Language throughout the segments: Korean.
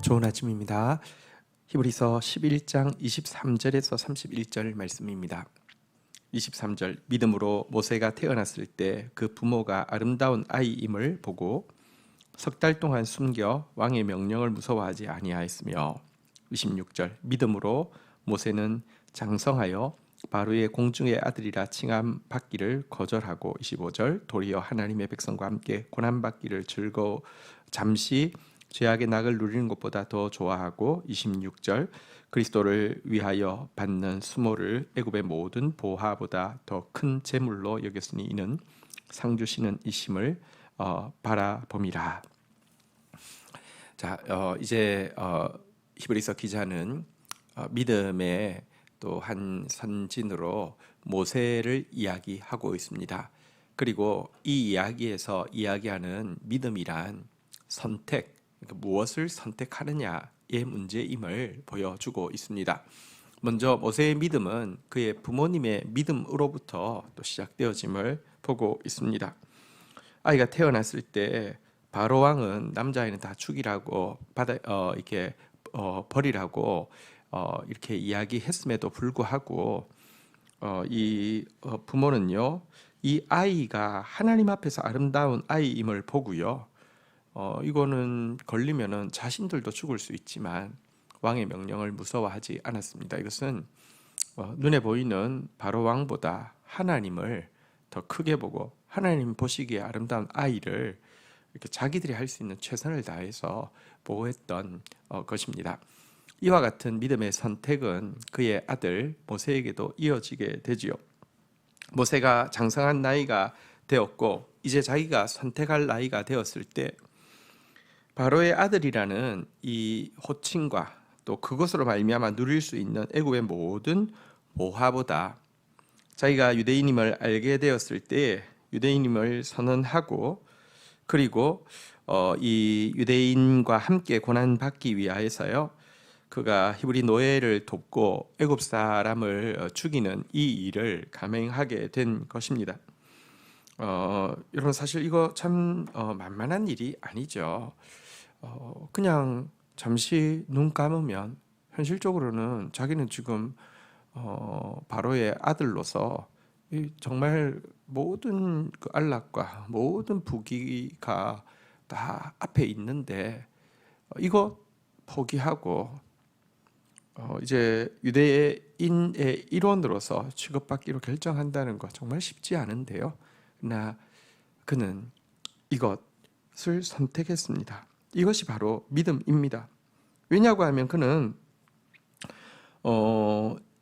좋은 아침입니다. 히브리서 11장 23절에서 31절 말씀입니다. 23절, 믿음으로 모세가 태어났을 때 그 부모가 아름다운 아이임을 보고 석 달 동안 숨겨 왕의 명령을 무서워하지 아니하였으며, 26절, 믿음으로 모세는 장성하여 바로의 공중의 아들이라 칭함 받기를 거절하고, 25절, 도리어 하나님의 백성과 함께 고난 받기를 잠시 죄악의 낙을 누리는 것보다 더 좋아하고, 26절, 그리스도를 위하여 받는 수모를 애굽의 모든 보화보다 더 큰 재물로 여겼으니 이는 상 주시는 이심을 바라봄이라. 자, 이제 히브리서 기자는 믿음의 또 한 선진으로 모세를 이야기하고 있습니다. 그리고 이 이야기에서 이야기하는 믿음이란 선택, 그러니까 무엇을 선택하느냐의 문제임을 보여주고 있습니다. 먼저 모세의 믿음은 그의 부모님의 믿음으로부터 또 시작되어짐을 보고 있습니다. 아이가 태어났을 때 바로 왕은 남자아이는 다 죽이라고 이렇게 버리라고 이렇게 이야기했음에도 불구하고 이 부모는요, 이 아이가 하나님 앞에서 아름다운 아이임을 보고요, 이거는 걸리면은 자신들도 죽을 수 있지만 왕의 명령을 무서워하지 않았습니다. 이것은 눈에 보이는 바로 왕보다 하나님을 더 크게 보고 하나님 보시기에 아름다운 아이를 이렇게 자기들이 할 수 있는 최선을 다해서 보호했던 것입니다. 이와 같은 믿음의 선택은 그의 아들 모세에게도 이어지게 되지요. 모세가 장성한 나이가 되었고 이제 자기가 선택할 나이가 되었을 때 바로의 아들이라는 이 호칭과 또 그것으로 말미암아 누릴 수 있는 애굽의 모든 보화보다 자기가 유대인임을 알게 되었을 때 유대인임을 선언하고, 그리고 이 유대인과 함께 고난 받기 위하여서요, 그가 히브리 노예를 돕고 애굽 사람을 죽이는 이 일을 감행하게 된 것입니다. 여러분, 사실 이거 참 만만한 일이 아니죠. 그냥 잠시 눈 감으면 현실적으로는 자기는 지금 바로의 아들로서 정말 모든 그 안락과 모든 부귀가 다 앞에 있는데 이거 포기하고 이제 유대인의 일원으로서 취급받기로 결정한다는 거 정말 쉽지 않은데요. 그러나 그는 이것을 선택했습니다. 이것이 바로 믿음입니다. 왜냐고 하면 그는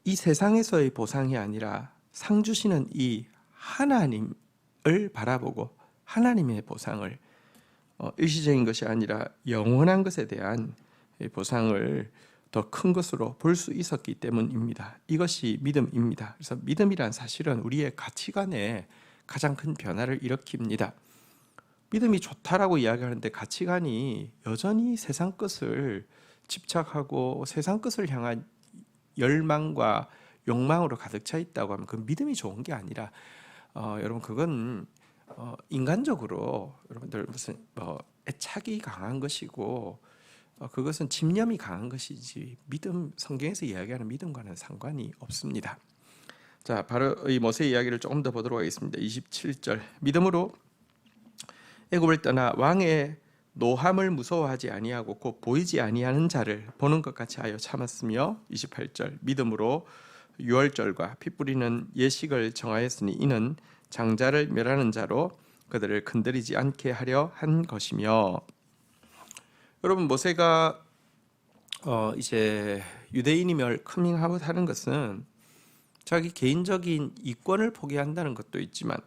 이 세상에서의 보상이 아니라 상 주시는 이 하나님을 바라보고 하나님의 보상을, 일시적인 것이 아니라 영원한 것에 대한 보상을 더 큰 것으로 볼 수 있었기 때문입니다. 이것이 믿음입니다. 그래서 믿음이란 사실은 우리의 가치관에 가장 큰 변화를 일으킵니다. 믿음이 좋다라고 이야기하는데 가치관이 여전히 세상 것을 집착하고 세상 것을 향한 열망과 욕망으로 가득 차 있다고 하면 그 믿음이 좋은 게 아니라 여러분, 그건 인간적으로 여러분들 무슨 애착이 강한 것이고 그것은 집념이 강한 것이지 믿음, 성경에서 이야기하는 믿음과는 상관이 없습니다. 자, 바로 이 모세 이야기를 조금 더 보도록 하겠습니다. 27절, 믿음으로 애굽을 떠나 왕의 노함을 무서워하지 아니하고 곧 보이지 아니하는 자를 보는 것 같이 하여 참았으며, 28절, 믿음으로 유월절과 피 뿌리는 예식을 정하였으니 이는 장자를 멸하는 자로 그들을 건드리지 않게 하려 한 것이며. 여러분, 모세가 이제 유대인임을 커밍아웃 하는 것은 자기 개인적인 이권을 포기한다는 것도 있지만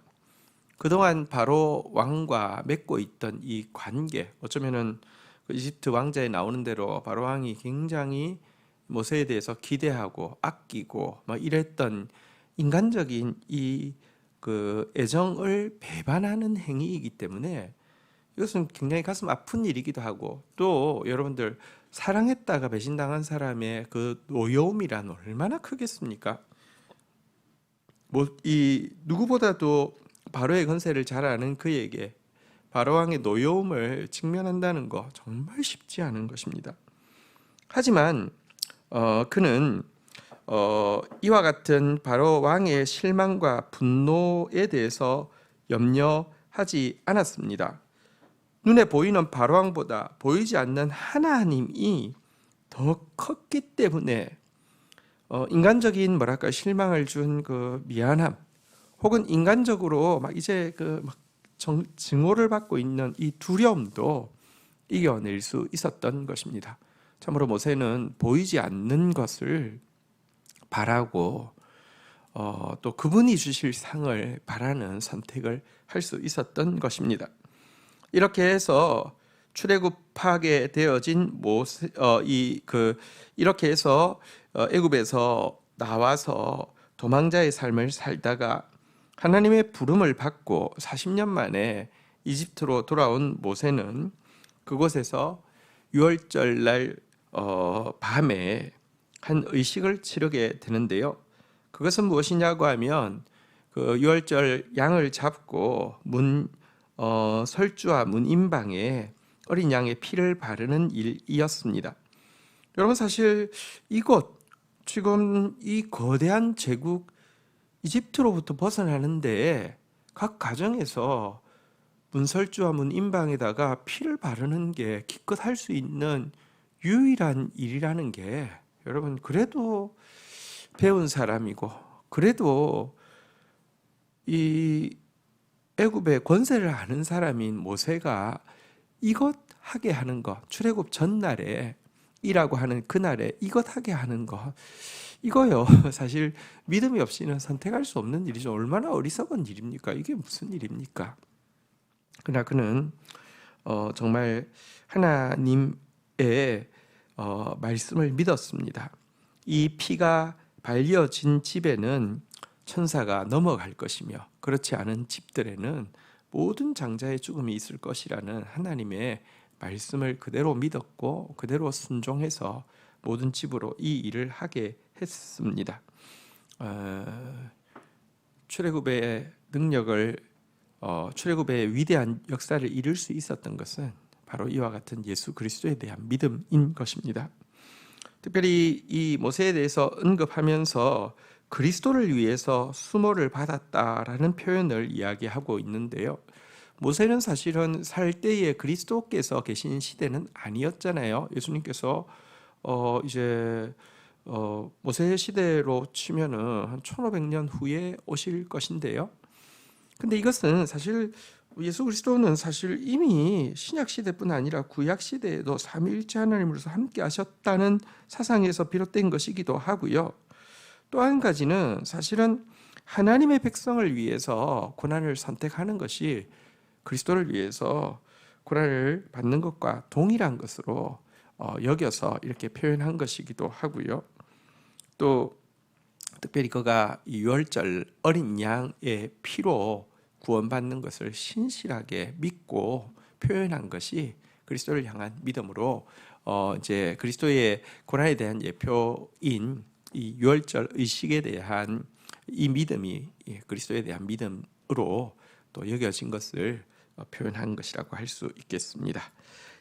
그동안 바로 왕과 맺고 있던 이 관계, 어쩌면은 그 이집트 왕자에 나오는 대로 바로 왕이 굉장히 모세에 대해서 기대하고 아끼고 막 이랬던 인간적인 이 그 애정을 배반하는 행위이기 때문에 이것은 굉장히 가슴 아픈 일이기도 하고, 또 여러분들 사랑했다가 배신당한 사람의 그 노여움이란 얼마나 크겠습니까? 이 누구보다도 바로의 건세를 잘 아는 그에게 바로 왕의 노여움을 직면한다는 거 정말 쉽지 않은 것입니다. 하지만 그는 이와 같은 바로 왕의 실망과 분노에 대해서 염려하지 않았습니다. 눈에 보이는 바로 왕보다 보이지 않는 하나님이 더 컸기 때문에 인간적인 실망을 준 그 미안함, 혹은 인간적으로 막 이제 증오를 받고 있는 이 두려움도 이겨낼 수 있었던 것입니다. 참으로 모세는 보이지 않는 것을 바라고 또 그분이 주실 상을 바라는 선택을 할 수 있었던 것입니다. 이렇게 해서 출애굽하게 되어진 모세 이렇게 해서 애굽에서 나와서 도망자의 삶을 살다가 하나님의 부름을 받고 40년 만에 이집트로 돌아온 모세는 그곳에서 유월절 날 밤에 한 의식을 치르게 되는데요. 그것은 무엇이냐고 하면 그 유월절 양을 잡고 설주와 문 임방에 어린 양의 피를 바르는 일이었습니다. 여러분, 사실 이곳 지금 이 거대한 제국 이집트로부터 벗어나는데 각 가정에서 문설주와 문 임방에다가 피를 바르는 게 기껏 할 수 있는 유일한 일이라는 게, 여러분, 그래도 배운 사람이고 그래도 이 애굽의 권세를 아는 사람인 모세가 이것 하게 하는 것, 출애굽 전날에 이라고 하는 그날에 이것 하게 하는 것, 이거요 사실 믿음이 없이는 선택할 수 없는 일이죠. 얼마나 어리석은 일입니까? 이게 무슨 일입니까? 그러나 그는 정말 하나님의 말씀을 믿었습니다. 이 피가 발려진 집에는 천사가 넘어갈 것이며 그렇지 않은 집들에는 모든 장자의 죽음이 있을 것이라는 하나님의 말씀을 그대로 믿었고 그대로 순종해서 모든 집으로 이 일을 하게 했습니다. 출애굽의 능력을 출애굽의 위대한 역사를 이룰 수 있었던 것은 바로 이와 같은 예수 그리스도에 대한 믿음인 것입니다. 특별히 이 모세에 대해서 언급하면서 그리스도를 위해서 수모를 받았다라는 표현을 이야기하고 있는데요. 모세는 사실은 살 때에 그리스도께서 계신 시대는 아니었잖아요. 예수님께서 이제 모세 시대로 치면은 한 1500년 후에 오실 것인데요. 근데 이것은 사실 예수 그리스도는 사실 이미 신약 시대뿐 아니라 구약 시대에도 삼위일체 하나님으로서 함께 하셨다는 사상에서 비롯된 것이기도 하고요. 또 한 가지는 사실은 하나님의 백성을 위해서 고난을 선택하는 것이 그리스도를 위해서 고난을 받는 것과 동일한 것으로 여겨서 이렇게 표현한 것이기도 하고요. 또 특별히 그가 유월절 어린 양의 피로 구원받는 것을 신실하게 믿고 표현한 것이 그리스도를 향한 믿음으로 이제 그리스도의 고난에 대한 예표인 이 유월절 의식에 대한 이 믿음이 그리스도에 대한 믿음으로 또 여겨진 것을 표현한 것이라고 할 수 있겠습니다.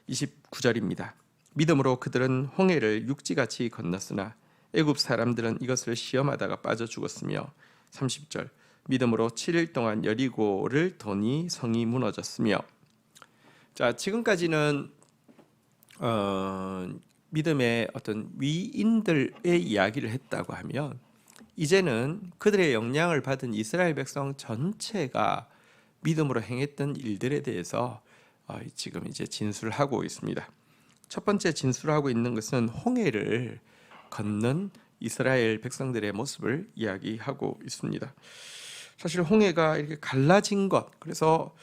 29절입니다. 믿음으로 그들은 홍해를 육지같이 건넜으나 애굽 사람들은 이것을 시험하다가 빠져 죽었으며 30절 믿음으로 7일 동안 여리고를 도니 성이 무너졌으며. 자, 지금까지는 믿음의 어떤 위인들의 이야기를 했다고 하면 이제는 그들의 영향을 받은 이스라엘 백성 전체가 믿음으로 행했던 일들에 대해서 지금 이제 진술을 하고 있습니다. 첫 번째 진술하고 있는 것은 홍해를 건넌 이스라엘 백성들의 모습을 이야기하고 있습니다. 사실 홍해가 이렇게 갈라진 것, 그래서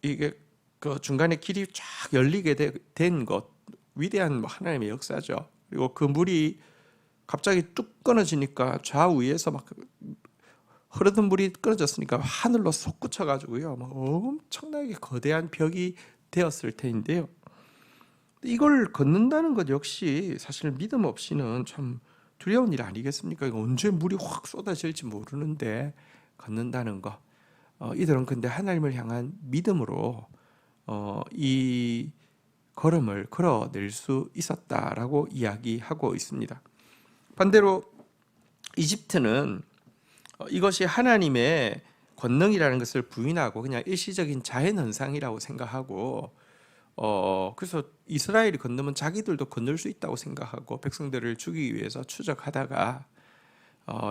이게 그 중간에 길이 쫙 열리게 된 것, 위대한 하나님의 역사죠. 그리고 그 물이 갑자기 뚝 끊어지니까 좌우에서 막 흐르던 물이 끊어졌으니까 하늘로 솟구쳐 가지고요, 막 엄청나게 거대한 벽이 되었을 텐데요. 이걸 걷는다는 것 역시 사실 믿음 없이는 참 두려운 일 아니겠습니까? 언제 물이 확 쏟아질지 모르는데 걷는다는 것. 이들은 근데 하나님을 향한 믿음으로 이 걸음을 걸어낼 수 있었다라고 이야기하고 있습니다. 반대로 이집트는 이것이 하나님의 권능이라는 것을 부인하고 그냥 일시적인 자연현상이라고 생각하고 그래서 이스라엘이 건너면 자기들도 건널 수 있다고 생각하고 백성들을 죽이기 위해서 추적하다가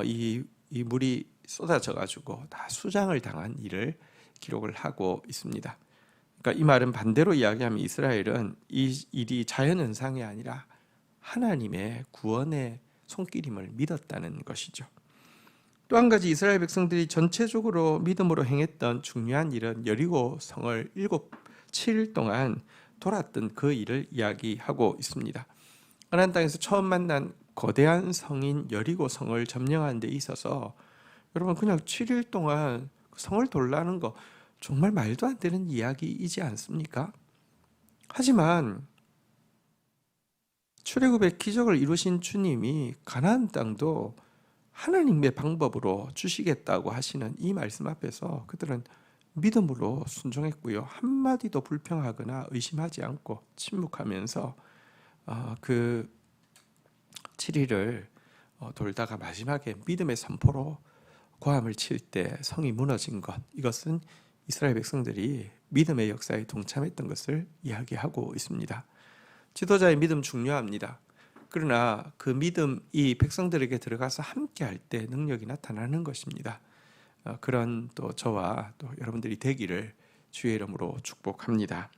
이 물이 쏟아져 가지고 다 수장을 당한 일을 기록을 하고 있습니다. 그러니까 이 말은 반대로 이야기하면 이스라엘은 이 일이 자연현상이 아니라 하나님의 구원의 손길임을 믿었다는 것이죠. 또 한 가지 이스라엘 백성들이 전체적으로 믿음으로 행했던 중요한 일은 여리고 성을 7일 동안 돌았던 그 일을 이야기하고 있습니다. 가나안 땅에서 처음 만난 거대한 성인 여리고 성을 점령하는 데 있어서 여러분 그냥 7일 동안 성을 돌라는 거 정말 말도 안 되는 이야기이지 않습니까? 하지만 출애굽의 기적을 이루신 주님이 가나안 땅도 하나님의 방법으로 주시겠다고 하시는 이 말씀 앞에서 그들은 믿음으로 순종했고요. 한마디도 불평하거나 의심하지 않고 침묵하면서 그 7일을 돌다가 마지막에 믿음의 선포로 고함을 칠 때 성이 무너진 것, 이것은 이스라엘 백성들이 믿음의 역사에 동참했던 것을 이야기하고 있습니다. 지도자의 믿음 중요합니다. 그러나 그 믿음이 백성들에게 들어가서 함께 할 때 능력이 나타나는 것입니다. 그런 또 저와 또 여러분들이 되기를 주의 이름으로 축복합니다.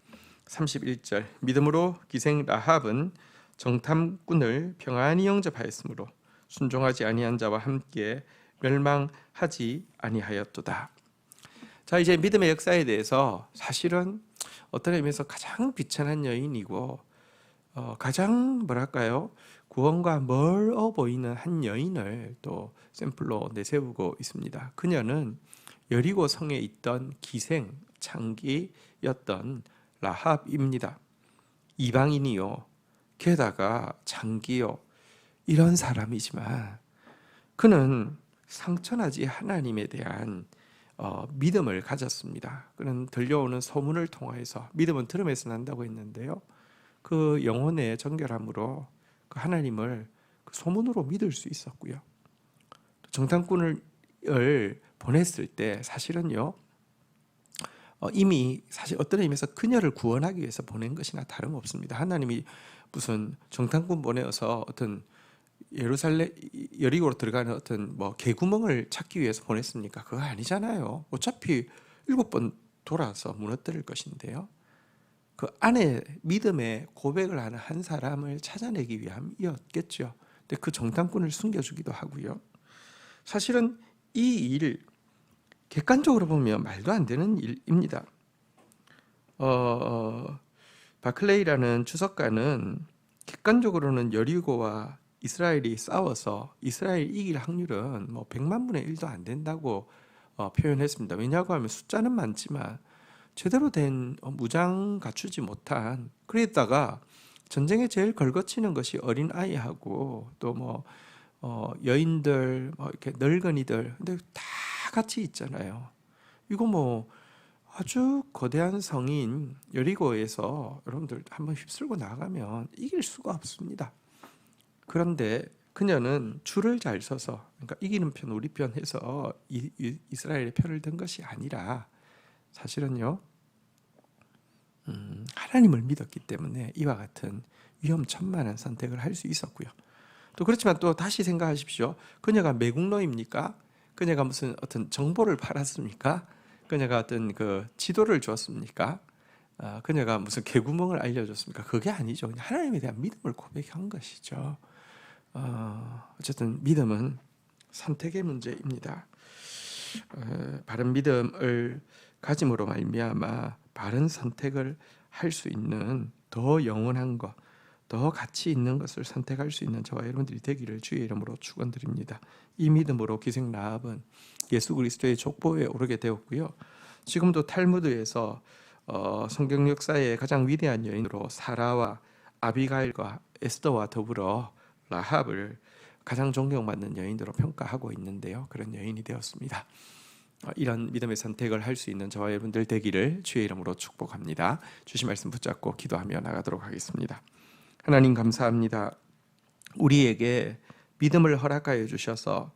31절 믿음으로 기생 라합은 정탐꾼을 평안히 영접하였으므로 순종하지 아니한 자와 함께 멸망하지 아니하였도다. 자, 이제 믿음의 역사에 대해서 사실은 어떤 의미에서 가장 비천한 여인이고 가장 뭐랄까요, 구원과 멀어 보이는 한 여인을 또 샘플로 내세우고 있습니다. 그녀는 여리고 성에 있던 기생 창기였던 라합입니다. 이방인이요, 게다가 창기요, 이런 사람이지만 그는 상처나지 하나님에 대한 믿음을 가졌습니다. 그는 들려오는 소문을 통해서, 믿음은 들음에서 난다고 했는데요, 그 영혼의 정결함으로 그 하나님을 그 소문으로 믿을 수 있었고요. 정탐꾼을 보냈을 때 사실은요, 이미 사실 어떤 의미에서 그녀를 구원하기 위해서 보낸 것이나 다름없습니다. 하나님이 무슨 정탐꾼 보내어서 어떤 예루살렘 여리고로 들어가는 어떤 개구멍을 찾기 위해서 보냈습니까? 그거 아니잖아요. 어차피 7번 돌아서 무너뜨릴 것인데요, 그 안에 믿음의 고백을 하는 한 사람을 찾아내기 위함이었겠죠. 근데 그 정탐꾼을 숨겨주기도 하고요. 사실은 이 일 객관적으로 보면 말도 안 되는 일입니다. 바클레이라는 주석가는 객관적으로는 여리고와 이스라엘이 싸워서 이스라엘이 이길 확률은 100만 분의 1도 안 된다고 표현했습니다. 왜냐고 하면 숫자는 많지만 제대로 된 무장 갖추지 못한, 그랬다가 전쟁에 제일 걸거치는 것이 어린 아이하고 또 여인들, 이렇게 늙은이들, 근데 다 같이 있잖아요. 이거 아주 거대한 성인 여리고에서 여러분들 한번 휩쓸고 나가면 이길 수가 없습니다. 그런데 그녀는 줄을 잘 서서, 그러니까 이기는 편 우리 편 해서 이스라엘의 편을 든 것이 아니라 사실은요, 하나님을 믿었기 때문에 이와 같은 위험천만한 선택을 할 수 있었고요. 또 그렇지만 또 다시 생각하십시오. 그녀가 매국노입니까? 그녀가 무슨 어떤 정보를 팔았습니까? 그녀가 어떤 그 지도를 주었습니까? 그녀가 무슨 개구멍을 알려줬습니까? 그게 아니죠. 그냥 하나님에 대한 믿음을 고백한 것이죠. 어쨌든 믿음은 선택의 문제입니다. 바른 믿음을 가짐으로 말미암아 바른 선택을 할 수 있는 더 영원한 것, 더 가치 있는 것을 선택할 수 있는 저와 여러분들이 되기를 주의 이름으로 축원드립니다. 이 믿음으로 기생 라합은 예수 그리스도의 족보에 오르게 되었고요. 지금도 탈무드에서 성경 역사의 가장 위대한 여인으로 사라와 아비가일과 에스더와 더불어 라합을 가장 존경받는 여인으로 평가하고 있는데요, 그런 여인이 되었습니다. 이런 믿음의 선택을 할 수 있는 저와 여러분들 되기를 주의 이름으로 축복합니다. 주신 말씀 붙잡고 기도하며 나가도록 하겠습니다. 하나님 감사합니다. 우리에게 믿음을 허락하여 주셔서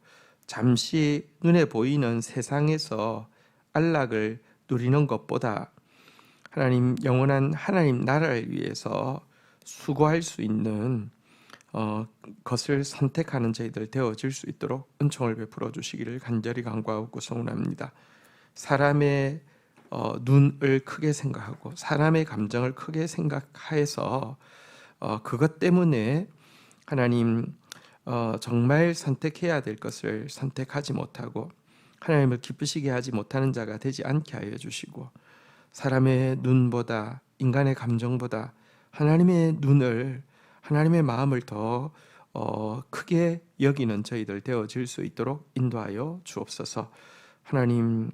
잠시 눈에 보이는 세상에서 안락을 누리는 것보다 하나님 영원한 하나님 나라를 위해서 수고할 수 있는 것을 선택하는 저희들 되어질 수 있도록 은총을 베풀어 주시기를 간절히 간구하고 소원합니다. 사람의 눈을 크게 생각하고 사람의 감정을 크게 생각해서 그것 때문에 하나님 정말 선택해야 될 것을 선택하지 못하고 하나님을 기쁘시게 하지 못하는 자가 되지 않게 하여 주시고 사람의 눈보다 인간의 감정보다 하나님의 눈을 하나님의 마음을 더 크게 여기는 저희들 되어질 수 있도록 인도하여 주옵소서. 하나님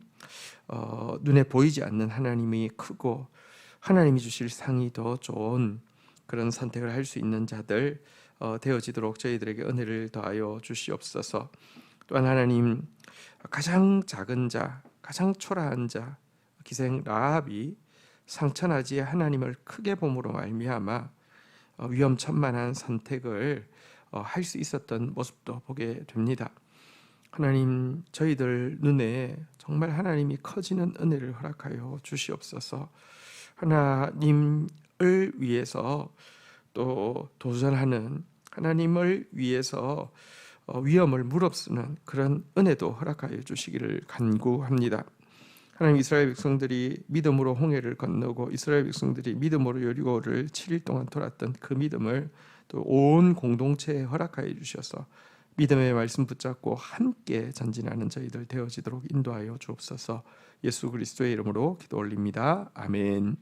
눈에 보이지 않는 하나님이 크고 하나님이 주실 상이 더 좋은 그런 선택을 할 수 있는 자들 되어지도록 저희들에게 은혜를 더하여 주시옵소서. 또한 하나님 가장 작은 자, 가장 초라한 자 기생 라합이 상처나지 하나님을 크게 봄으로 말미암아 위험천만한 선택을 할 수 있었던 모습도 보게 됩니다. 하나님 저희들 눈에 정말 하나님이 커지는 은혜를 허락하여 주시옵소서. 하나님을 위해서 또 도전하는 하나님을 위해서 위험을 무릅쓰는 그런 은혜도 허락하여 주시기를 간구합니다. 하나님 이스라엘 백성들이 믿음으로 홍해를 건너고 이스라엘 백성들이 믿음으로 여리고를 7일 동안 돌았던 그 믿음을 또 온 공동체에 허락하여 주셔서 믿음의 말씀 붙잡고 함께 전진하는 저희들 되어지도록 인도하여 주옵소서. 예수 그리스도의 이름으로 기도 올립니다. 아멘.